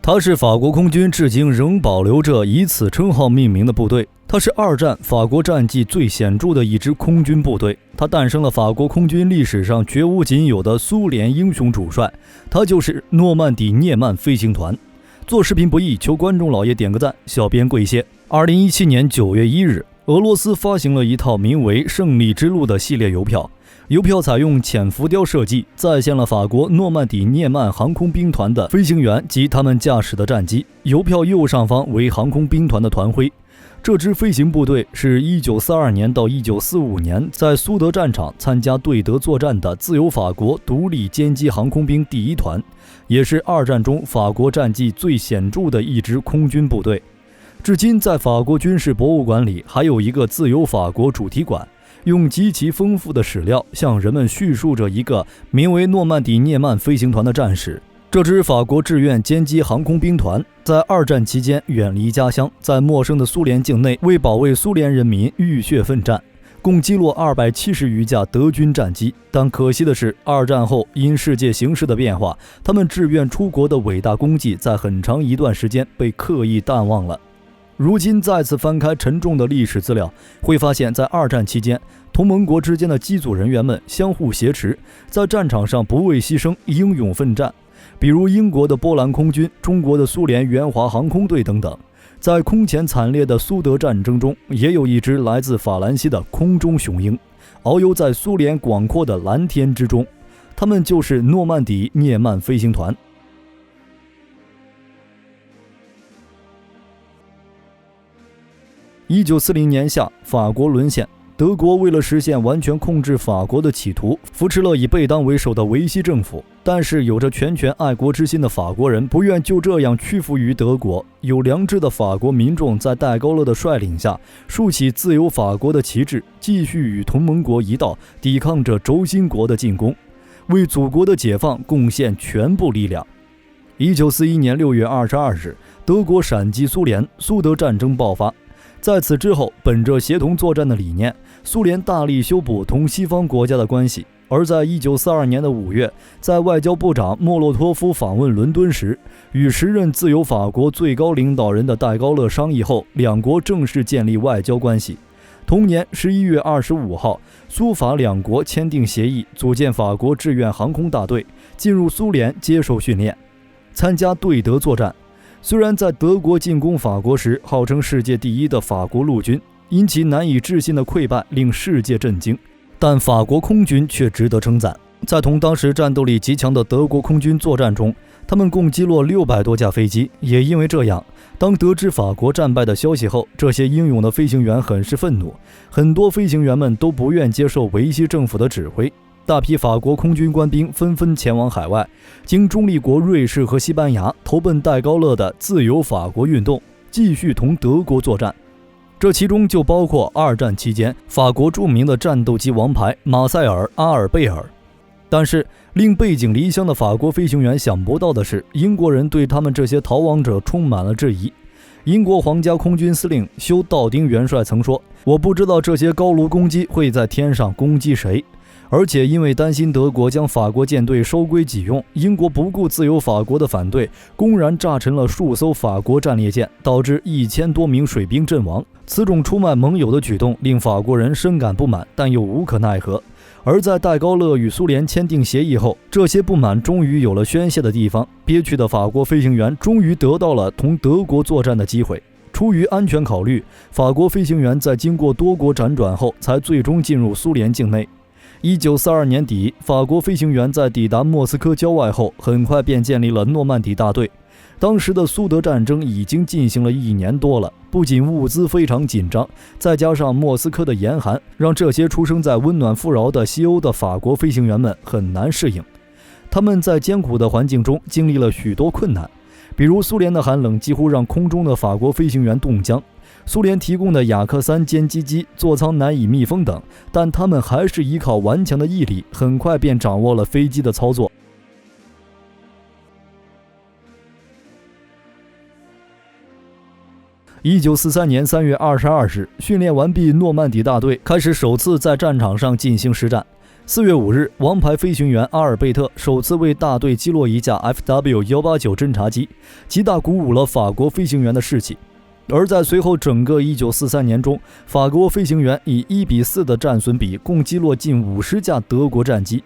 它是法国空军至今仍保留着以此称号命名的部队。它是二战法国战绩最显著的一支空军部队，它诞生了法国空军历史上绝无仅有的苏联英雄主帅，它就是诺曼底涅曼飞行团。做视频不易，求观众老爷点个赞，小编跪谢。2017年9月1日，俄罗斯发行了一套名为《胜利之路》的系列邮票，邮票采用浅浮雕设计，再现了法国诺曼底涅曼航空兵团的飞行员及他们驾驶的战机。邮票右上方为航空兵团的团徽。这支飞行部队是1942年到1945年在苏德战场参加对德作战的自由法国独立歼击航空兵第一团，也是二战中法国战绩最显著的一支空军部队。至今在法国军事博物馆里还有一个自由法国主题馆，用极其丰富的史料向人们叙述着一个名为诺曼底涅曼飞行团的战史。这支法国志愿歼击航空兵团在二战期间远离家乡，在陌生的苏联境内为保卫苏联人民浴血奋战，共击落270余架德军战机。但可惜的是，二战后因世界形势的变化，他们志愿出国的伟大功绩在很长一段时间被刻意淡忘了。如今再次翻开沉重的历史资料，会发现在二战期间，同盟国之间的机组人员们相互挟持，在战场上不畏牺牲，英勇奋战。比如英国的波兰空军、中国的苏联援华航空队等等。在空前惨烈的苏德战争中，也有一支来自法兰西的空中雄鹰，遨游在苏联广阔的蓝天之中。他们就是诺曼底涅曼飞行团。1940年夏，法国沦陷。德国为了实现完全控制法国的企图，扶持了以贝当为首的维希政府。但是有着拳拳爱国之心的法国人不愿就这样屈服于德国，有良知的法国民众在戴高乐的率领下，竖起自由法国的旗帜，继续与同盟国一道抵抗着轴心国的进攻，为祖国的解放贡献全部力量。1941年6月22日，德国闪击苏联，苏德战争爆发。在此之后，本着协同作战的理念，苏联大力修补同西方国家的关系。而在1942年的5月，在外交部长莫洛托夫访问伦敦时，与时任自由法国最高领导人的戴高乐商议后，两国正式建立外交关系。同年11月25号，苏法两国签订协议，组建法国志愿航空大队，进入苏联接受训练，参加对德作战。虽然在德国进攻法国时号称世界第一的法国陆军因其难以置信的溃败令世界震惊，但法国空军却值得称赞。在同当时战斗力极强的德国空军作战中，他们共击落600多架飞机。也因为这样，当得知法国战败的消息后，这些英勇的飞行员很是愤怒，很多飞行员们都不愿接受维希政府的指挥。大批法国空军官兵纷纷前往海外，经中立国瑞士和西班牙投奔戴高乐的自由法国运动，继续同德国作战。这其中就包括二战期间法国著名的战斗机王牌马塞尔·阿尔贝尔。但是令背井离乡的法国飞行员想不到的是，英国人对他们这些逃亡者充满了质疑。英国皇家空军司令休道丁元帅曾说：“我不知道这些高卢攻击会在天上攻击谁。”而且因为担心德国将法国舰队收归己用，英国不顾自由法国的反对，公然炸沉了数艘法国战列舰，导致1000多名水兵阵亡。此种出卖盟友的举动令法国人深感不满，但又无可奈何。而在戴高乐与苏联签订协议后，这些不满终于有了宣泄的地方，憋屈的法国飞行员终于得到了同德国作战的机会。出于安全考虑，法国飞行员在经过多国辗转后，才最终进入苏联境内。1942年底，法国飞行员在抵达莫斯科郊外后，很快便建立了诺曼底大队。当时的苏德战争已经进行了1年多了，不仅物资非常紧张，再加上莫斯科的严寒，让这些出生在温暖富饶的西欧的法国飞行员们很难适应。他们在艰苦的环境中经历了许多困难，比如苏联的寒冷几乎让空中的法国飞行员冻僵，苏联提供的雅克3歼击机座舱难以密封等，但他们还是依靠顽强的毅力，很快便掌握了飞机的操作。1943年3月22日，训练完毕，诺曼底大队开始首次在战场上进行实战。4月5日，王牌飞行员阿尔贝特首次为大队击落一架 FW-189侦察机，极大鼓舞了法国飞行员的士气。而在随后整个1943年中，法国飞行员以1:4的战损比共击落近50架德国战机。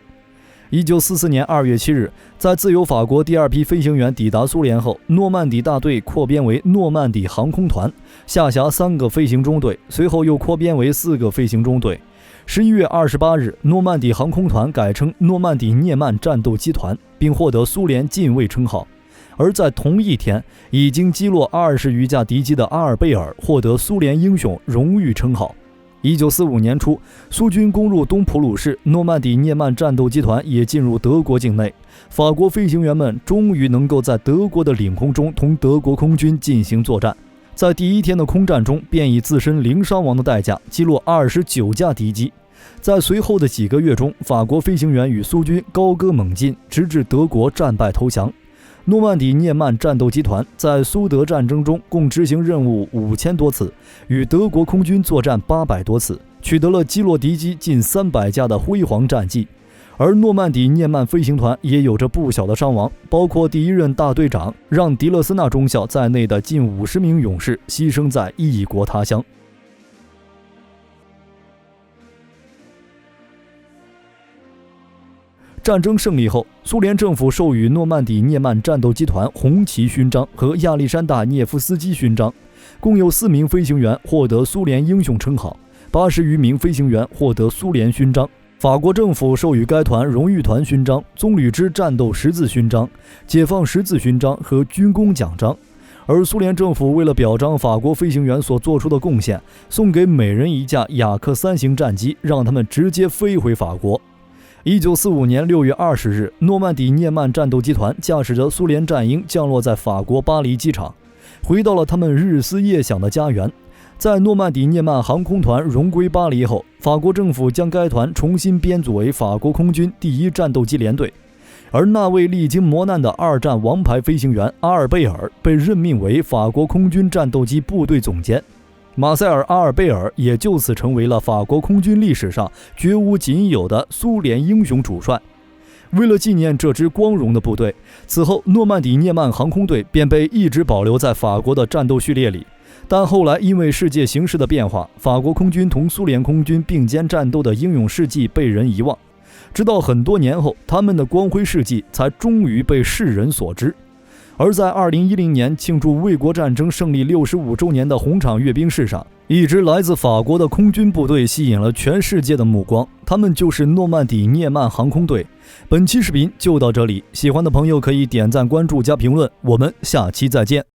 1944年2月7日，在自由法国第2批飞行员抵达苏联后，诺曼底大队扩编为诺曼底航空团，下辖3个飞行中队，随后又扩编为4个飞行中队。11月28日，诺曼底航空团改称诺曼底涅曼战斗机团，并获得苏联近卫称号。而在同一天，已经击落20余架敌机的阿尔贝尔获得苏联英雄荣誉称号。1945年初，苏军攻入东普鲁士，诺曼底涅曼战斗机团也进入德国境内。法国飞行员们终于能够在德国的领空中同德国空军进行作战。在第一天的空战中，便以自身零伤亡的代价击落29架敌机。在随后的几个月中，法国飞行员与苏军高歌猛进，直至德国战败投降。诺曼底涅曼战斗机团在苏德战争中共执行任务5000多次，与德国空军作战800多次，取得了击落敌机近300架的辉煌战绩。而诺曼底涅曼飞行团也有着不小的伤亡，包括第一任大队长让迪勒斯纳中校在内的近50名勇士牺牲在异国他乡。战争胜利后，苏联政府授予诺曼底涅曼战斗机团红旗勋章和亚历山大涅夫斯基勋章，共有4名飞行员获得苏联英雄称号，80余名飞行员获得苏联勋章。法国政府授予该团荣誉团勋章、棕榈枝战斗十字勋章、解放十字勋章和军功奖章。而苏联政府为了表彰法国飞行员所做出的贡献，送给每人一架雅克3型战机，让他们直接飞回法国。1945年6月20日，诺曼底涅曼战斗机团驾驶着苏联战鹰降落在法国巴黎机场，回到了他们日思夜想的家园。在诺曼底涅曼航空团荣归巴黎后，法国政府将该团重新编组为法国空军第1战斗机联队，而那位历经磨难的2战王牌飞行员阿尔贝尔被任命为法国空军战斗机部队总监。马塞尔·阿尔贝尔也就此成为了法国空军历史上绝无仅有的苏联英雄主帅。为了纪念这支光荣的部队，此后诺曼底涅曼航空队便被一直保留在法国的战斗序列里。但后来因为世界形势的变化，法国空军同苏联空军并肩战斗的英勇事迹被人遗忘，直到很多年后，他们的光辉事迹才终于被世人所知。而在2010年庆祝卫国战争胜利65周年的红场阅兵式上，一支来自法国的空军部队吸引了全世界的目光，他们就是诺曼底涅曼航空队。本期视频就到这里，喜欢的朋友可以点赞、关注加评论，我们下期再见。